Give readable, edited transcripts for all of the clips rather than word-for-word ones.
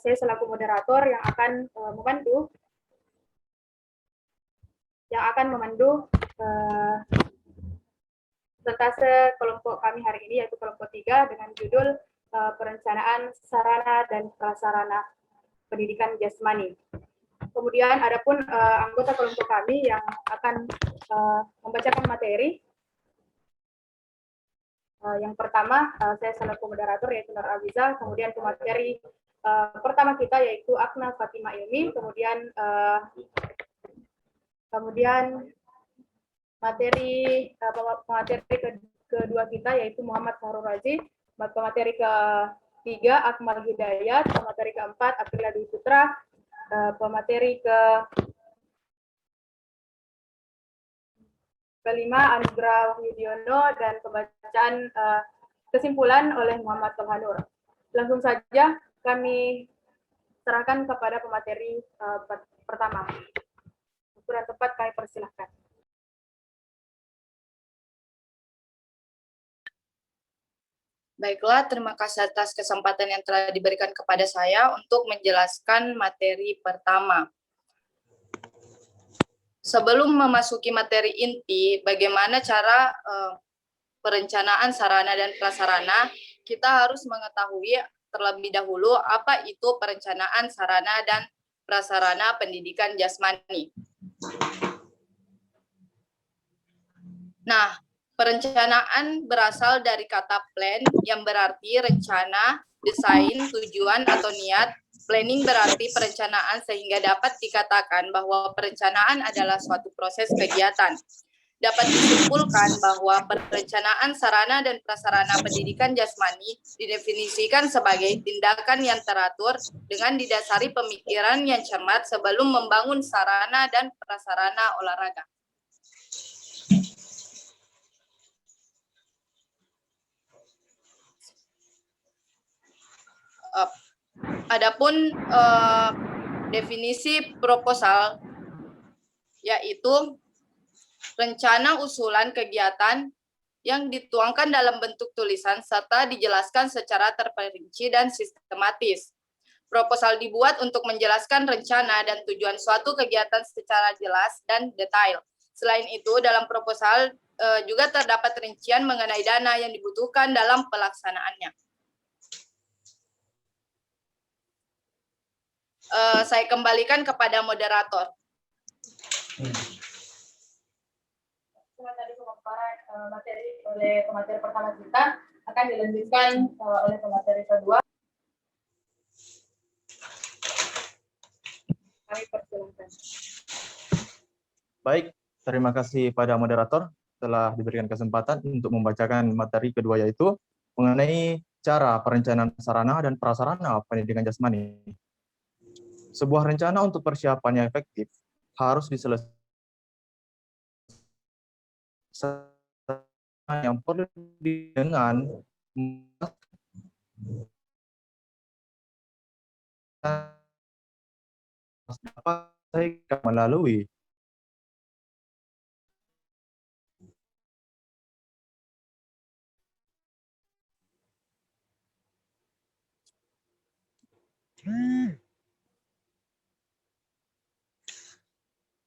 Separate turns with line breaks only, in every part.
saya selaku moderator yang akan memandu presentase kelompok kami hari ini, yaitu kelompok 3 dengan judul perencanaan sarana dan prasarana pendidikan jasmani. Kemudian adapun anggota kelompok kami yang akan membacakan materi. Yang pertama, saya selaku moderator yaitu Nur Aziza, kemudian pemateri pertama kita yaitu Akna Fatima Ilmi, kemudian pemateri kedua kita yaitu Muhammad Fahrul Razi, pemateri ketiga Akmal Hidayat, pemateri keempat Aprila Dwi Putra, pemateri kelima Anugrah Wahyudiono, dan pembacaan kesimpulan oleh Muhammad Tolhanur. Langsung saja kami serahkan kepada pemateri pertama. Ukuran tepat kami persilahkan.
Baiklah, terima kasih atas kesempatan yang telah diberikan kepada saya untuk menjelaskan materi pertama. Sebelum memasuki materi inti, bagaimana cara perencanaan sarana dan prasarana, kita harus mengetahui terlebih dahulu apa itu perencanaan sarana dan prasarana pendidikan jasmani. Nah, perencanaan berasal dari kata plan yang berarti rencana, desain, tujuan, atau niat. Planning berarti perencanaan sehingga dapat dikatakan bahwa perencanaan adalah suatu proses kegiatan. Dapat disimpulkan bahwa perencanaan sarana dan prasarana pendidikan jasmani didefinisikan sebagai tindakan yang teratur dengan didasari pemikiran yang cermat sebelum membangun sarana dan prasarana olahraga. Adapun definisi proposal yaitu rencana usulan kegiatan yang dituangkan dalam bentuk tulisan serta dijelaskan secara terperinci dan sistematis. Proposal dibuat untuk menjelaskan rencana dan tujuan suatu kegiatan secara jelas dan detail. Selain itu, dalam proposal juga terdapat rincian mengenai dana yang dibutuhkan dalam pelaksanaannya. Saya kembalikan kepada moderator.
Tadi pemaparan materi oleh pemateri pertama kita akan dilanjutkan oleh pemateri kedua. Kami persilakan.
Baik, terima kasih pada moderator telah diberikan kesempatan untuk membacakan materi kedua, yaitu mengenai cara perencanaan sarana dan prasarana pendidikan jasmani. Sebuah rencana untuk persiapan yang efektif harus diselesaikan yang perlu dengan melalui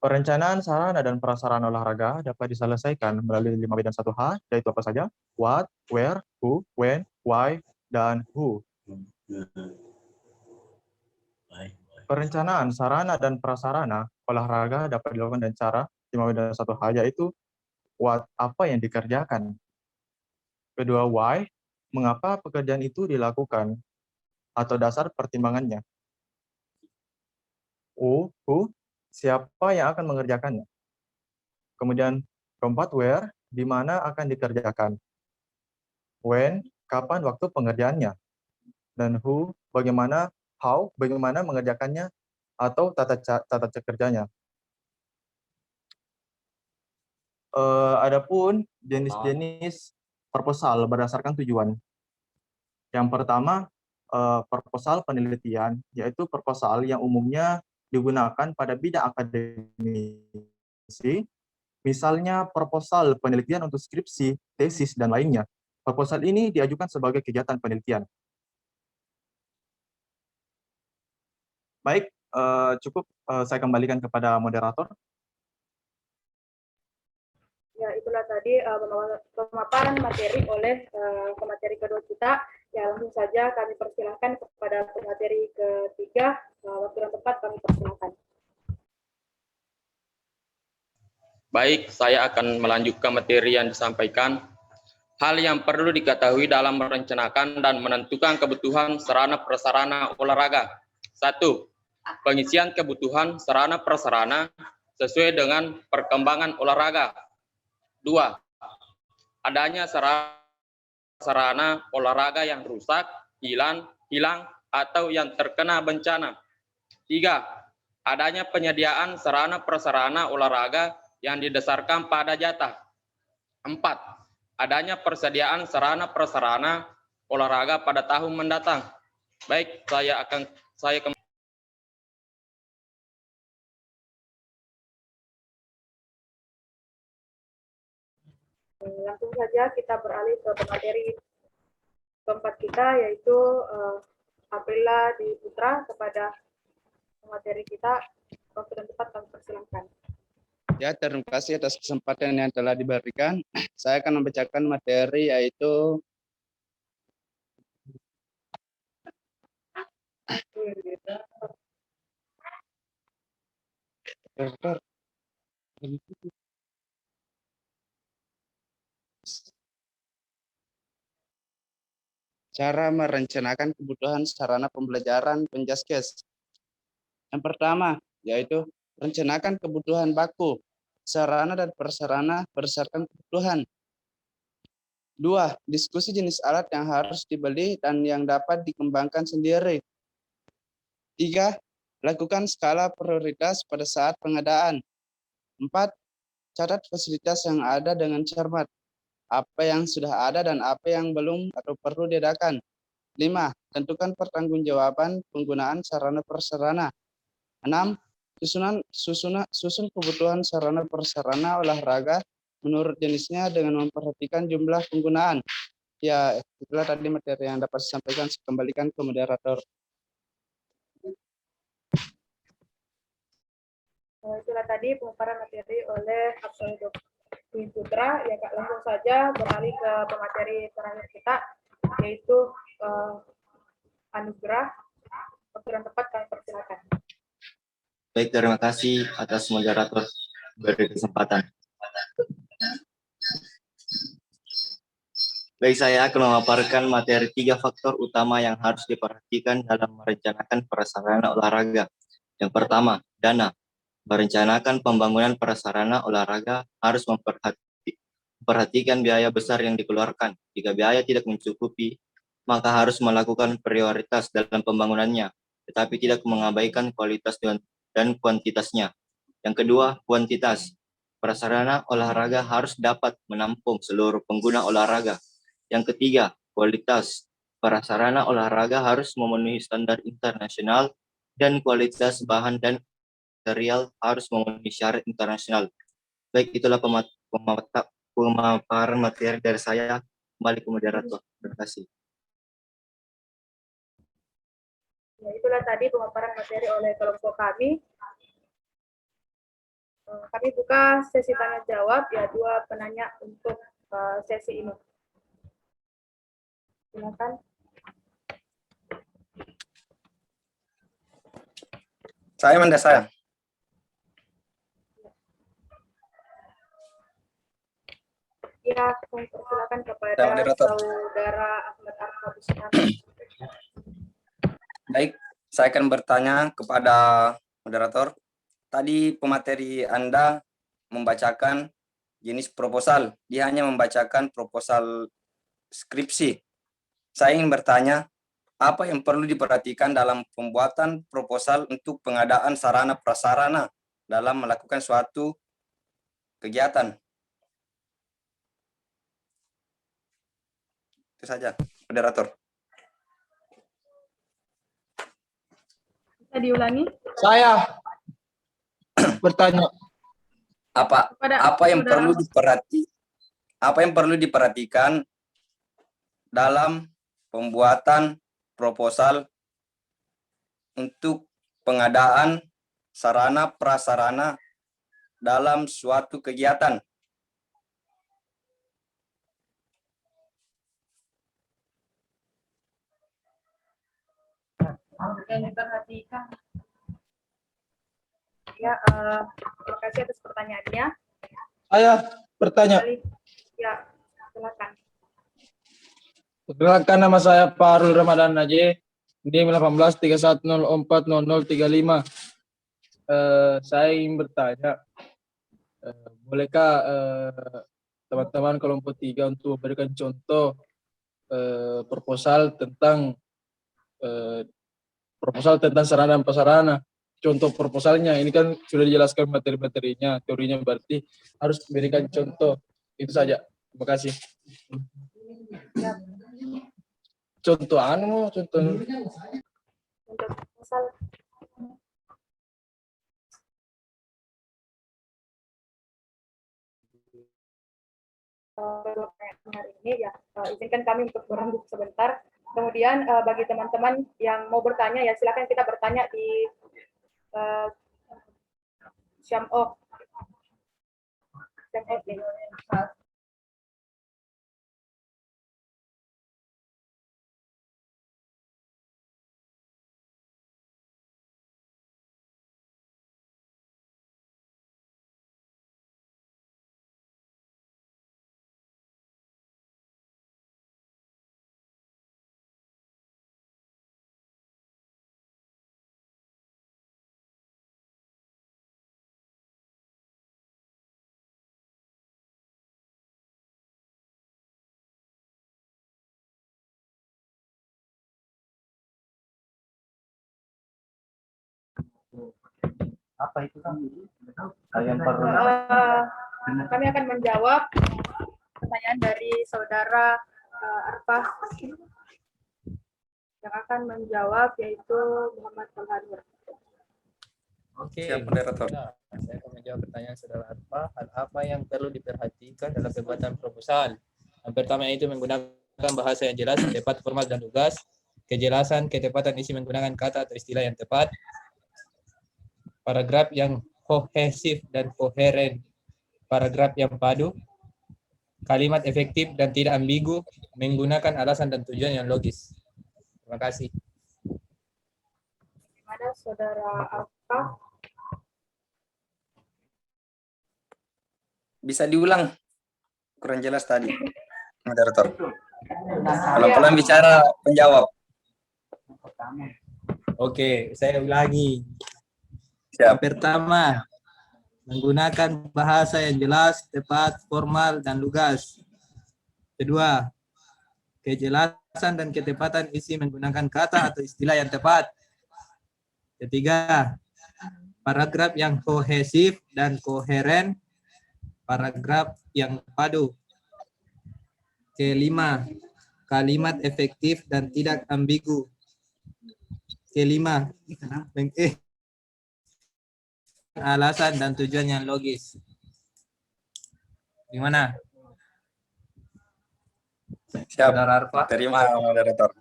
perencanaan sarana dan prasarana olahraga dapat diselesaikan melalui 5 bidang 1H, yaitu apa saja? What, where, who, when, why, dan who. Perencanaan sarana dan prasarana olahraga dapat dilakukan dengan cara 5 bidang 1H, yaitu what, apa yang dikerjakan. Kedua, why, mengapa pekerjaan itu dilakukan atau dasar pertimbangannya. Who, siapa yang akan mengerjakannya. Kemudian keempat, where, di mana akan dikerjakan. When, kapan waktu pengerjaannya. Dan who, bagaimana, how, bagaimana mengerjakannya atau tata cara kerjanya. Adapun jenis-jenis proposal berdasarkan tujuan. Yang pertama, proposal penelitian, yaitu proposal yang umumnya digunakan pada bidang akademisi, misalnya proposal penelitian untuk skripsi, tesis, dan lainnya. Proposal ini diajukan sebagai kegiatan penelitian. Baik, cukup saya kembalikan kepada moderator.
Ya, itulah tadi pemaparan materi oleh pemateri kedua kita. Ya, langsung saja kami persilahkan kepada pemateri ketiga. Waktu dan tempat kami persilahkan.
Baik, saya akan melanjutkan materi yang disampaikan. Hal yang perlu diketahui dalam merencanakan dan menentukan kebutuhan sarana prasarana olahraga. 1. Pengisian kebutuhan sarana prasarana sesuai dengan perkembangan olahraga. 2. Adanya sarana olahraga yang rusak, hilang, atau yang terkena bencana. 3. Adanya penyediaan sarana prasarana olahraga yang didasarkan pada jatah. 4. Adanya persediaan sarana prasarana olahraga pada tahun mendatang. Baik, saya
Langsung saja kita beralih ke materi keempat kita, yaitu Aprila Dwi Putra. Kepada materi kita, waktu dan tempat kami persilahkan.
Ya, terima kasih atas kesempatan yang telah diberikan. Saya akan membacakan materi yaitu cara merencanakan kebutuhan sarana pembelajaran Penjaskes. Yang pertama, yaitu rencanakan kebutuhan baku, sarana dan prasarana berdasarkan kebutuhan. 2. Diskusi jenis alat yang harus dibeli dan yang dapat dikembangkan sendiri. 3. Lakukan skala prioritas pada saat pengadaan. 4. Catat fasilitas yang ada dengan cermat. Apa yang sudah ada dan apa yang belum atau perlu diadakan. 5. Tentukan pertanggungjawaban penggunaan sarana prasarana. 6. Susun kebutuhan sarana prasarana olahraga menurut jenisnya dengan memperhatikan jumlah penggunaan. Ya, itulah tadi materi yang dapat disampaikan. Saya kembalikan ke moderator.
Itulah tadi pemaparan materi oleh Aprila Dwi Putra. Ya, Kak, langsung saja beralih ke pemateri terakhir kita, yaitu Anugrah. Waktu dan tempat kami persilakan.
Baik, terima kasih atas moderator beri kesempatan. Baik, saya akan memaparkan materi 3 faktor utama yang harus diperhatikan dalam merencanakan prasarana olahraga. Yang pertama, dana. Merencanakan pembangunan prasarana olahraga harus memperhatikan biaya besar yang dikeluarkan. Jika biaya tidak mencukupi, maka harus melakukan prioritas dalam pembangunannya, tetapi tidak mengabaikan kualitas dan kuantitasnya. Yang kedua, kuantitas. Prasarana olahraga harus dapat menampung seluruh pengguna olahraga. Yang ketiga, kualitas. Prasarana olahraga harus memenuhi standar internasional dan kualitas bahan dan material harus memenuhi syarat internasional. Baik, itulah pemaparan materi dari saya. Kembali ke moderator. Terima kasih.
Ya, itulah tadi pemaparan materi oleh kelompok kami. Kami buka sesi tanya jawab, ya, 2 penanya untuk sesi ini. Silakan.
Saya.
Ya, saya persilakan kepada Saudara Ahmad Arfa.
Baik, saya akan bertanya kepada moderator. Tadi pemateri Anda membacakan jenis proposal. Dia hanya membacakan proposal skripsi. Saya ingin bertanya, apa yang perlu diperhatikan dalam pembuatan proposal untuk pengadaan sarana prasarana dalam melakukan suatu kegiatan? Itu saja, moderator.
Bisa diulangi?
Saya bertanya, apa yang perlu diperhatikan dalam pembuatan proposal untuk pengadaan sarana prasarana dalam suatu kegiatan.
Yang diperhatikan. Ya, terima kasih atas pertanyaannya.
Saya bertanya.
Ya, silakan.
Perkenalkan, nama saya Farul Ramadan Najih, NIM 1831040035. Saya ingin bertanya, bolehkah teman-teman kelompok 3 untuk memberikan contoh proposal tentang sarana dan prasarana. Contoh proposalnya, ini kan sudah dijelaskan materi-materinya, teorinya berarti harus memberikan contoh. Itu saja. Terima kasih. Contoh contoh.
Untuk proposal. Hari ini ya, izinkan kami untuk berembuk sebentar. Kemudian bagi teman-teman yang mau bertanya ya silakan kita bertanya di Syam off.
Apa itu kan?
Kami akan menjawab pertanyaan dari saudara Arfa yang akan menjawab yaitu Muhammad Al-Hanur.
Oke,
Siap, moderator.
saya akan menjawab pertanyaan saudara Arfa. Hal apa yang perlu diperhatikan dalam pembuatan proposal? Yang pertama itu menggunakan bahasa yang jelas, tepat, formal, dan lugas. Kejelasan, ketepatan isi menggunakan kata atau istilah yang tepat. Paragraf yang kohesif dan koheren. Paragraf yang padu. Kalimat efektif dan tidak ambigu. Menggunakan alasan dan tujuan yang logis. Terima kasih.
Gimana saudara Arfa?
Bisa diulang? Kurang jelas tadi, moderator. Pelan-pelan bicara penjawab.
Oke, saya ulangi.
Siap.
Pertama, menggunakan bahasa yang jelas, tepat, formal, dan lugas. Kedua, kejelasan dan ketepatan isi menggunakan kata atau istilah yang tepat. Ketiga, paragraf yang kohesif dan koheren. Paragraf yang padu. Kelima, kalimat efektif dan tidak ambigu. Kelima, alasan dan tujuan yang logis. Gimana?
Siap.
Saudara Arfa?
Terima, moderator.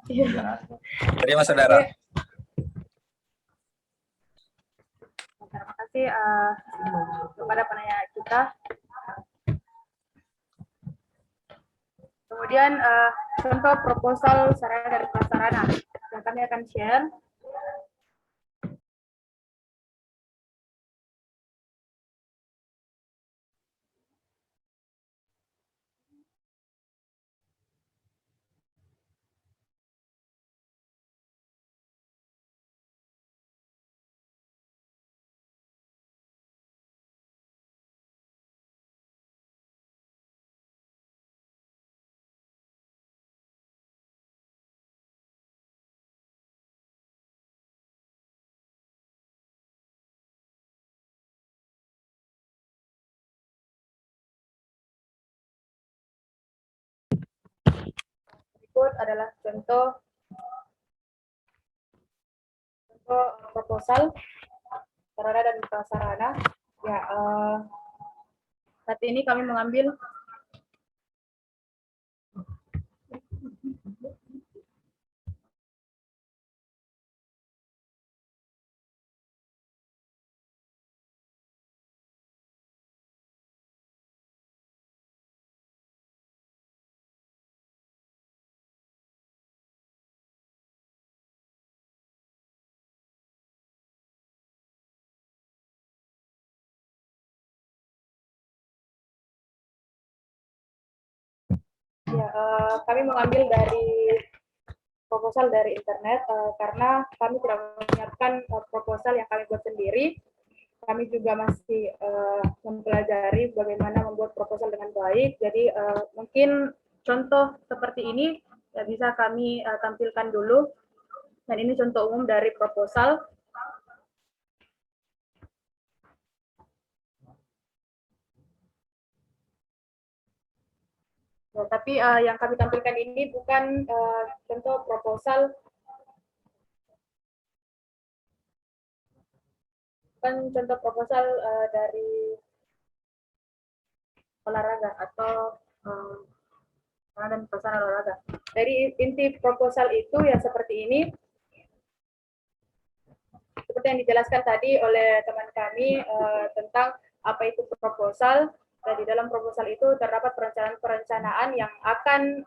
Terima, saudara.
Terima kasih kepada penanya kita. Kemudian contoh proposal sarana dan prasarana yang kami akan share. Berikut adalah contoh proposal sarana dan prasarana. Ya, saat ini kami mengambil Ya, kami mengambil dari proposal dari internet karena kami tidak menyiapkan proposal yang kami buat sendiri. Kami juga masih mempelajari bagaimana membuat proposal dengan baik. Jadi mungkin contoh seperti ini ya bisa kami tampilkan dulu. Dan ini contoh umum dari proposal. Ya, tapi yang kami tampilkan ini bukan contoh proposal, dari olahraga atau dan prasarana olahraga. Dari inti proposal itu ya seperti ini. Seperti yang dijelaskan tadi oleh teman kami tentang apa itu proposal. Dan di dalam proposal itu terdapat perencanaan yang akan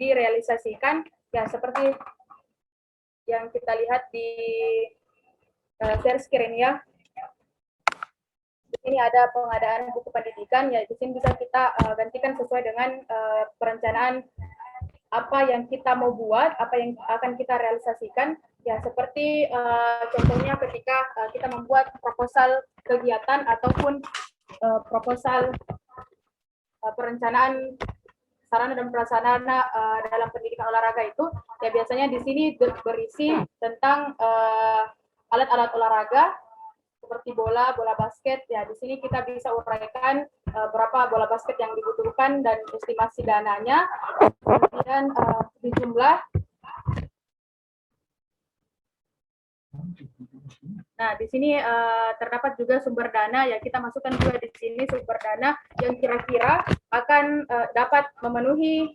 direalisasikan ya seperti yang kita lihat di share screen ya. Di sini ada pengadaan buku pendidikan ya, di sini bisa kita gantikan sesuai dengan perencanaan apa yang kita mau buat, apa yang akan kita realisasikan ya, seperti contohnya ketika kita membuat proposal kegiatan ataupun proposal perencanaan sarana dan prasarana dalam pendidikan olahraga itu ya biasanya di sini berisi tentang alat-alat olahraga seperti bola basket ya, di sini kita bisa uraikan berapa bola basket yang dibutuhkan dan estimasi dananya, kemudian di jumlah. Nah, di sini terdapat juga sumber dana ya, kita masukkan juga di sini sumber dana yang kira-kira akan dapat memenuhi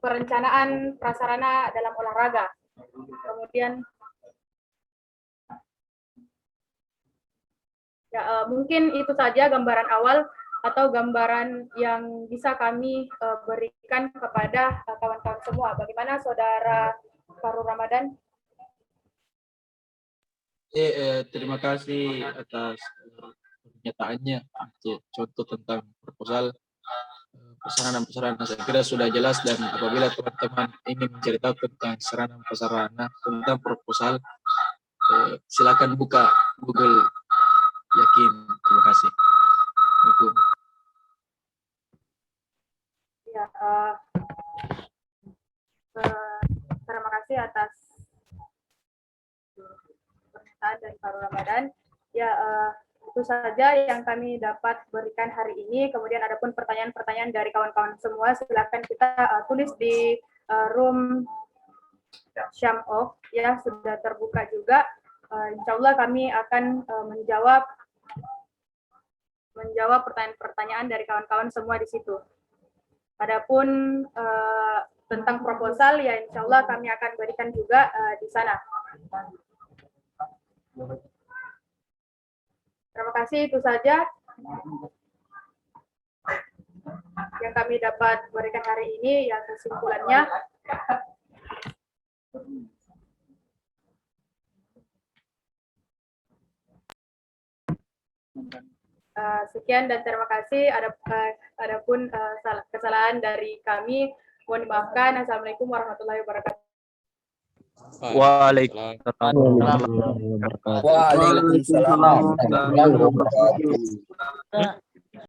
perencanaan prasarana dalam olahraga. Kemudian ya, mungkin itu saja gambaran awal atau gambaran yang bisa kami berikan kepada kawan-kawan semua. Bagaimana Saudara Farul Ramadan?
Terima kasih atas pernyataannya. Contoh tentang proposal sarana-prasarana saya kira sudah jelas, dan apabila teman-teman ingin menceritakan tentang sarana-prasarana tentang proposal, silakan buka Google Yakin. Terima kasih. Assalamualaikum.
Ya, terima kasih atas pernyataan dari Farul Ramadan. Ya, itu saja yang kami dapat berikan hari ini. Kemudian adapun pertanyaan-pertanyaan dari kawan-kawan semua, silakan kita tulis di room Syam Off ya, sudah terbuka juga. Insya Allah kami akan menjawab pertanyaan-pertanyaan dari kawan-kawan semua di situ. Adapun tentang proposal ya insya Allah kami akan berikan juga di sana. Terima kasih, itu saja yang kami dapat berikan hari ini. Ya, kesimpulannya sekian dan terima kasih. Adapun kesalahan dari kami mohon dimaafkan. Assalamualaikum warahmatullahi wabarakatuh.
Waalaikumsalam warahmatullahi wabarakatuh.